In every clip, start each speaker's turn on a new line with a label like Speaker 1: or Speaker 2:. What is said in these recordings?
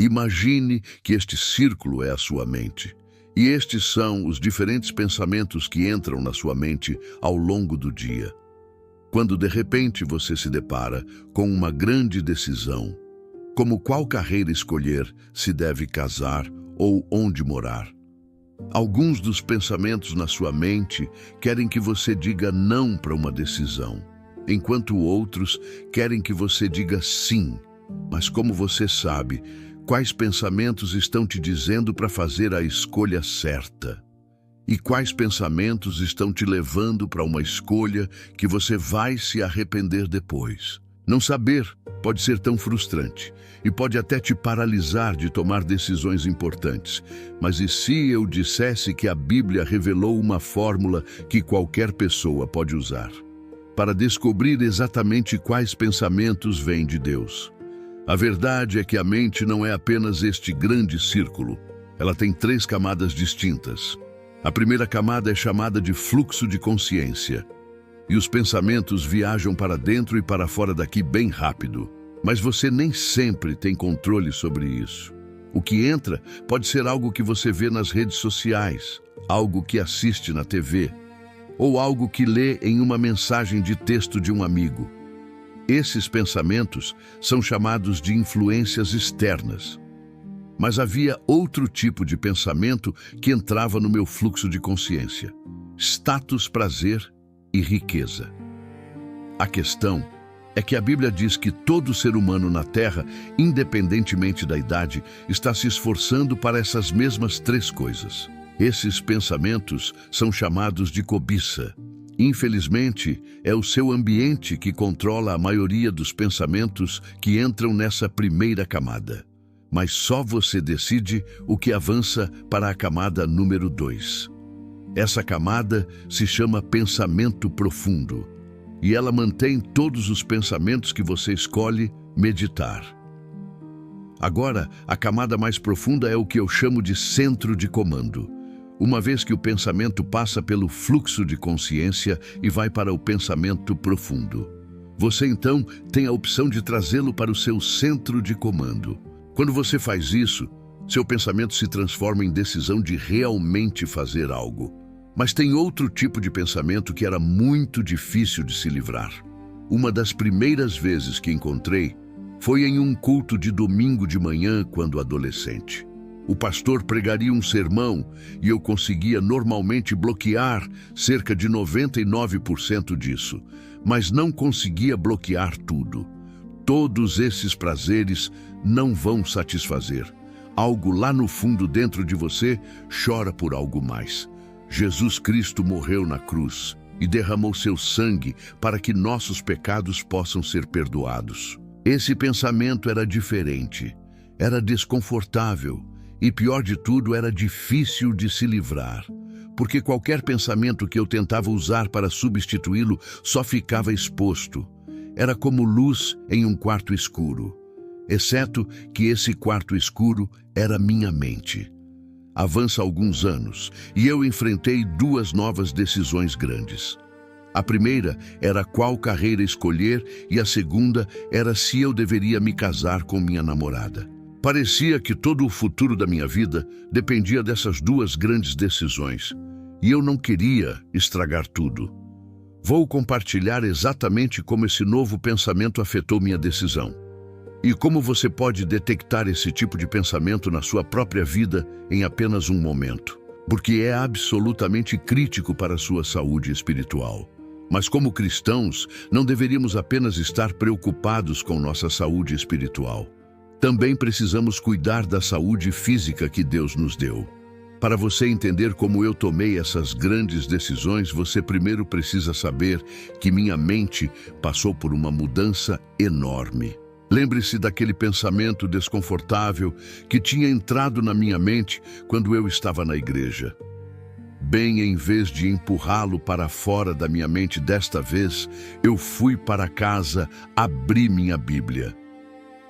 Speaker 1: Imagine que este círculo é a sua mente. E estes são os diferentes pensamentos que entram na sua mente ao longo do dia. Quando de repente você se depara com uma grande decisão, como qual carreira escolher, se deve casar ou onde morar. Alguns dos pensamentos na sua mente querem que você diga não para uma decisão, enquanto outros querem que você diga sim. Mas como você sabe, quais pensamentos estão te dizendo para fazer a escolha certa? E quais pensamentos estão te levando para uma escolha que você vai se arrepender depois? Não saber pode ser tão frustrante e pode até te paralisar de tomar decisões importantes. Mas e se eu dissesse que a Bíblia revelou uma fórmula que qualquer pessoa pode usar para descobrir exatamente quais pensamentos vêm de Deus? A verdade é que a mente não é apenas este grande círculo. Ela tem 3 camadas distintas. A primeira camada é chamada de fluxo de consciência. E os pensamentos viajam para dentro e para fora daqui bem rápido. Mas você nem sempre tem controle sobre isso. O que entra pode ser algo que você vê nas redes sociais, algo que assiste na TV, ou algo que lê em uma mensagem de texto de um amigo. Esses pensamentos são chamados de influências externas. Mas havia outro tipo de pensamento que entrava no meu fluxo de consciência: status, prazer e riqueza. A questão é que a Bíblia diz que todo ser humano na Terra, independentemente da idade, está se esforçando para essas mesmas 3 coisas. Esses pensamentos são chamados de cobiça. Infelizmente, é o seu ambiente que controla a maioria dos pensamentos que entram nessa primeira camada. Mas só você decide o que avança para a camada número 2. Essa camada se chama pensamento profundo, e ela mantém todos os pensamentos que você escolhe meditar. Agora, a camada mais profunda é o que eu chamo de centro de comando. Uma vez que o pensamento passa pelo fluxo de consciência e vai para o pensamento profundo, você então tem a opção de trazê-lo para o seu centro de comando. Quando você faz isso, seu pensamento se transforma em decisão de realmente fazer algo. Mas tem outro tipo de pensamento que era muito difícil de se livrar. Uma das primeiras vezes que encontrei foi em um culto de domingo de manhã, quando adolescente. O pastor pregaria um sermão e eu conseguia normalmente bloquear cerca de 99% disso, mas não conseguia bloquear tudo. Todos esses prazeres não vão satisfazer. Algo lá no fundo dentro de você chora por algo mais. Jesus Cristo morreu na cruz e derramou seu sangue para que nossos pecados possam ser perdoados. Esse pensamento era diferente, era desconfortável e, pior de tudo, era difícil de se livrar, porque qualquer pensamento que eu tentava usar para substituí-lo só ficava exposto. Era como luz em um quarto escuro, exceto que esse quarto escuro era minha mente. Avança alguns anos e eu enfrentei 2 novas decisões grandes. A primeira era qual carreira escolher e a segunda era se eu deveria me casar com minha namorada. Parecia que todo o futuro da minha vida dependia dessas 2 grandes decisões e eu não queria estragar tudo. Vou compartilhar exatamente como esse novo pensamento afetou minha decisão. E como você pode detectar esse tipo de pensamento na sua própria vida em apenas um momento, porque é absolutamente crítico para a sua saúde espiritual. Mas como cristãos, não deveríamos apenas estar preocupados com nossa saúde espiritual. Também precisamos cuidar da saúde física que Deus nos deu. Para você entender como eu tomei essas grandes decisões, você primeiro precisa saber que minha mente passou por uma mudança enorme. Lembre-se daquele pensamento desconfortável que tinha entrado na minha mente quando eu estava na igreja. Bem, em vez de empurrá-lo para fora da minha mente desta vez, eu fui para casa, abri minha Bíblia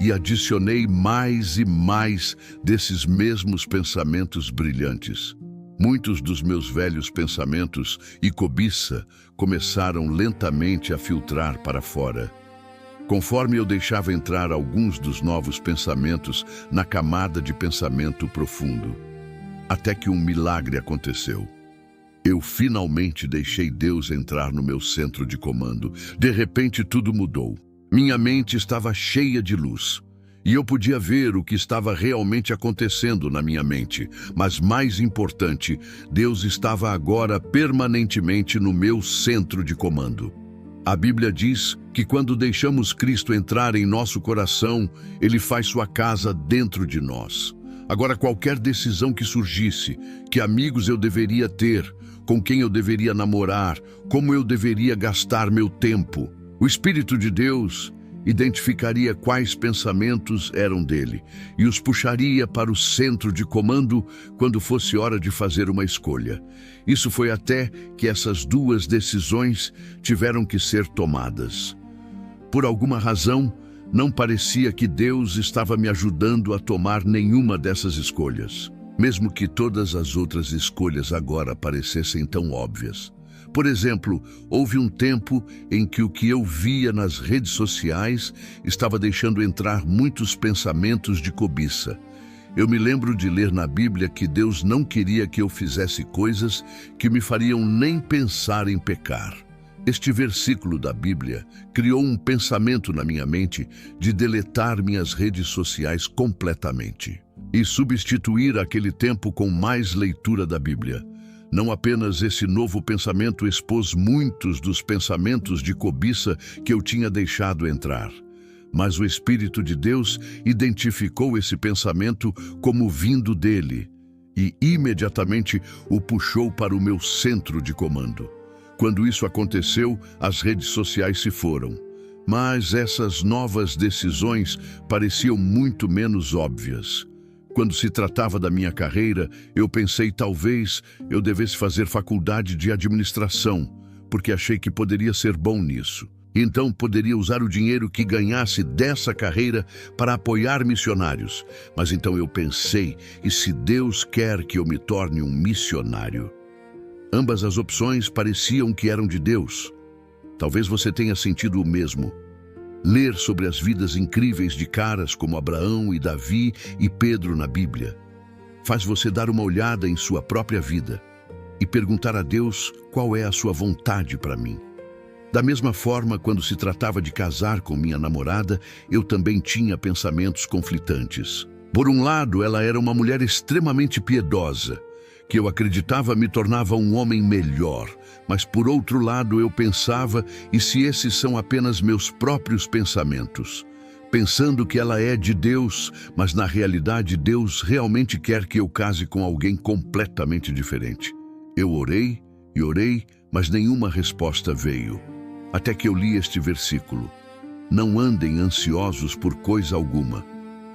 Speaker 1: e adicionei mais e mais desses mesmos pensamentos brilhantes. Muitos dos meus velhos pensamentos e cobiça começaram lentamente a filtrar para fora. conforme eu deixava entrar alguns dos novos pensamentos na camada de pensamento profundo. Até que um milagre aconteceu. Eu finalmente deixei Deus entrar no meu centro de comando. De repente tudo mudou. Minha mente estava cheia de luz. E eu podia ver o que estava realmente acontecendo na minha mente. Mas mais importante, Deus estava agora permanentemente no meu centro de comando. A Bíblia diz que quando deixamos Cristo entrar em nosso coração, Ele faz sua casa dentro de nós. Agora, qualquer decisão que surgisse, que amigos eu deveria ter, com quem eu deveria namorar, como eu deveria gastar meu tempo, o Espírito de Deus identificaria quais pensamentos eram dele e os puxaria para o centro de comando quando fosse hora de fazer uma escolha. Isso foi até que essas duas decisões tiveram que ser tomadas. Por alguma razão, não parecia que Deus estava me ajudando a tomar nenhuma dessas escolhas, mesmo que todas as outras escolhas agora parecessem tão óbvias. Por exemplo, houve um tempo em que o que eu via nas redes sociais estava deixando entrar muitos pensamentos de cobiça. Eu me lembro de ler na Bíblia que Deus não queria que eu fizesse coisas que me fariam nem pensar em pecar. Este versículo da Bíblia criou um pensamento na minha mente de deletar minhas redes sociais completamente e substituir aquele tempo com mais leitura da Bíblia. Não apenas esse novo pensamento expôs muitos dos pensamentos de cobiça que eu tinha deixado entrar, mas o Espírito de Deus identificou esse pensamento como vindo dele e imediatamente o puxou para o meu centro de comando. Quando isso aconteceu, as redes sociais se foram, mas essas novas decisões pareciam muito menos óbvias. Quando se tratava da minha carreira, eu pensei talvez eu devesse fazer faculdade de administração, porque achei que poderia ser bom nisso. Então poderia usar o dinheiro que ganhasse dessa carreira para apoiar missionários. Mas então eu pensei, e se Deus quer que eu me torne um missionário? Ambas as opções pareciam que eram de Deus. Talvez você tenha sentido o mesmo. Ler sobre as vidas incríveis de caras como Abraão e Davi e Pedro na Bíblia faz você dar uma olhada em sua própria vida e perguntar a Deus qual é a sua vontade para mim. Da mesma forma, quando se tratava de casar com minha namorada, eu também tinha pensamentos conflitantes. Por um lado, ela era uma mulher extremamente piedosa, que eu acreditava me tornava um homem melhor, mas por outro lado eu pensava, e se esses são apenas meus próprios pensamentos? Pensando que ela é de Deus, mas na realidade Deus realmente quer que eu case com alguém completamente diferente. Eu orei e orei, mas nenhuma resposta veio. Até que eu li este versículo: não andem ansiosos por coisa alguma,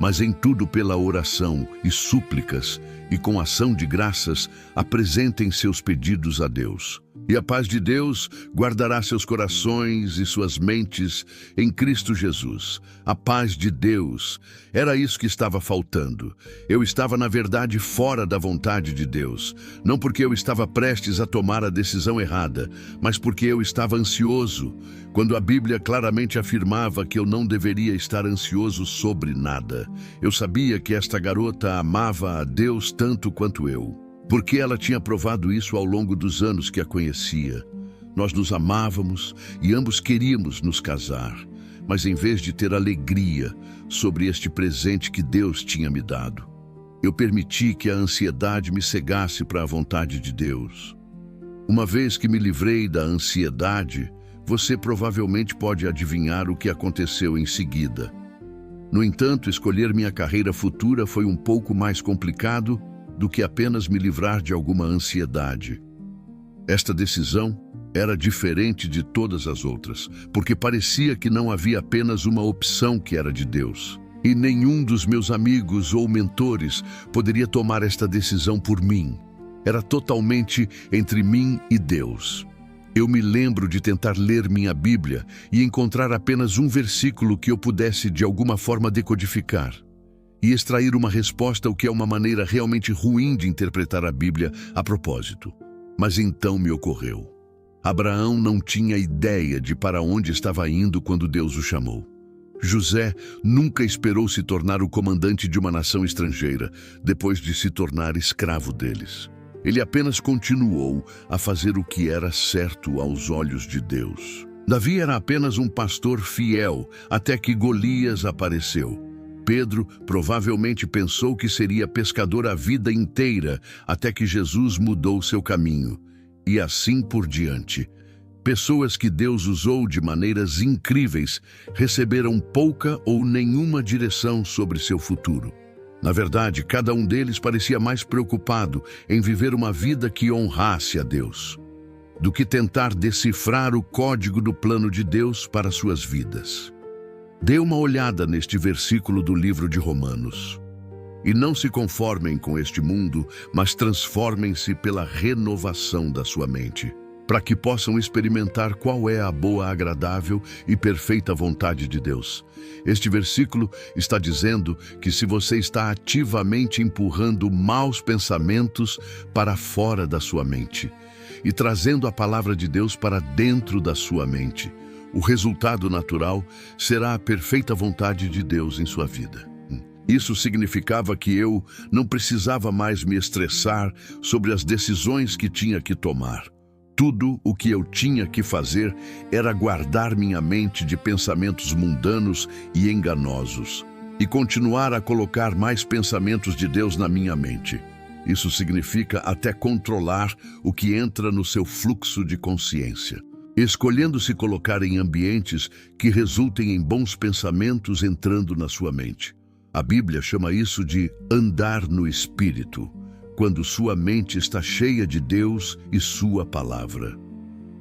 Speaker 1: mas em tudo pela oração e súplicas e com ação de graças apresentem seus pedidos a Deus. E a paz de Deus guardará seus corações e suas mentes em Cristo Jesus. A paz de Deus. Era isso que estava faltando. Eu estava, na verdade, fora da vontade de Deus. Não porque eu estava prestes a tomar a decisão errada, mas porque eu estava ansioso, quando a Bíblia claramente afirmava que eu não deveria estar ansioso sobre nada. Eu sabia que esta garota amava a Deus tanto quanto eu, porque ela tinha provado isso ao longo dos anos que a conhecia. Nós nos amávamos e ambos queríamos nos casar, mas em vez de ter alegria sobre este presente que Deus tinha me dado, eu permiti que a ansiedade me cegasse para a vontade de Deus. Uma vez que me livrei da ansiedade, você provavelmente pode adivinhar o que aconteceu em seguida. No entanto, escolher minha carreira futura foi um pouco mais complicado do que apenas me livrar de alguma ansiedade. Esta decisão era diferente de todas as outras, porque parecia que não havia apenas uma opção que era de Deus. E nenhum dos meus amigos ou mentores poderia tomar esta decisão por mim. Era totalmente entre mim e Deus. Eu me lembro de tentar ler minha Bíblia e encontrar apenas um versículo que eu pudesse de alguma forma decodificar e extrair uma resposta, o que é uma maneira realmente ruim de interpretar a Bíblia a propósito. Mas então me ocorreu. Abraão não tinha ideia de para onde estava indo quando Deus o chamou. José nunca esperou se tornar o comandante de uma nação estrangeira, depois de se tornar escravo deles. Ele apenas continuou a fazer o que era certo aos olhos de Deus. Davi era apenas um pastor fiel, até que Golias apareceu. Pedro provavelmente pensou que seria pescador a vida inteira, até que Jesus mudou seu caminho. E assim por diante. Pessoas que Deus usou de maneiras incríveis receberam pouca ou nenhuma direção sobre seu futuro. Na verdade, cada um deles parecia mais preocupado em viver uma vida que honrasse a Deus, do que tentar decifrar o código do plano de Deus para suas vidas. Dê uma olhada neste versículo do livro de Romanos. E não se conformem com este mundo, mas transformem-se pela renovação da sua mente, para que possam experimentar qual é a boa, agradável e perfeita vontade de Deus. Este versículo está dizendo que se você está ativamente empurrando maus pensamentos para fora da sua mente e trazendo a palavra de Deus para dentro da sua mente, o resultado natural será a perfeita vontade de Deus em sua vida. Isso significava que eu não precisava mais me estressar sobre as decisões que tinha que tomar. Tudo o que eu tinha que fazer era guardar minha mente de pensamentos mundanos e enganosos e continuar a colocar mais pensamentos de Deus na minha mente. Isso significa até controlar o que entra no seu fluxo de consciência, escolhendo se colocar em ambientes que resultem em bons pensamentos entrando na sua mente. A Bíblia chama isso de andar no Espírito, quando sua mente está cheia de Deus e sua palavra.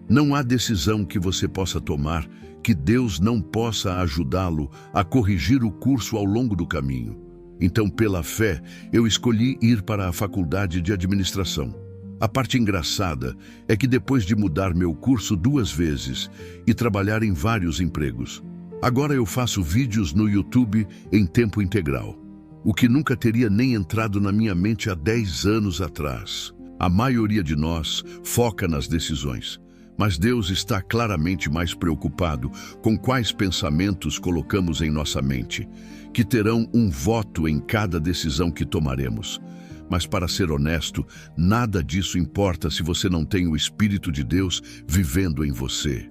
Speaker 1: Não há decisão que você possa tomar que Deus não possa ajudá-lo a corrigir o curso ao longo do caminho. Então, pela fé, eu escolhi ir para a faculdade de administração. A parte engraçada é que depois de mudar meu curso 2 vezes e trabalhar em vários empregos, agora eu faço vídeos no YouTube em tempo integral. O que nunca teria nem entrado na minha mente há 10 anos atrás. A maioria de nós foca nas decisões, mas Deus está claramente mais preocupado com quais pensamentos colocamos em nossa mente, que terão um voto em cada decisão que tomaremos. Mas para ser honesto, nada disso importa se você não tem o Espírito de Deus vivendo em você.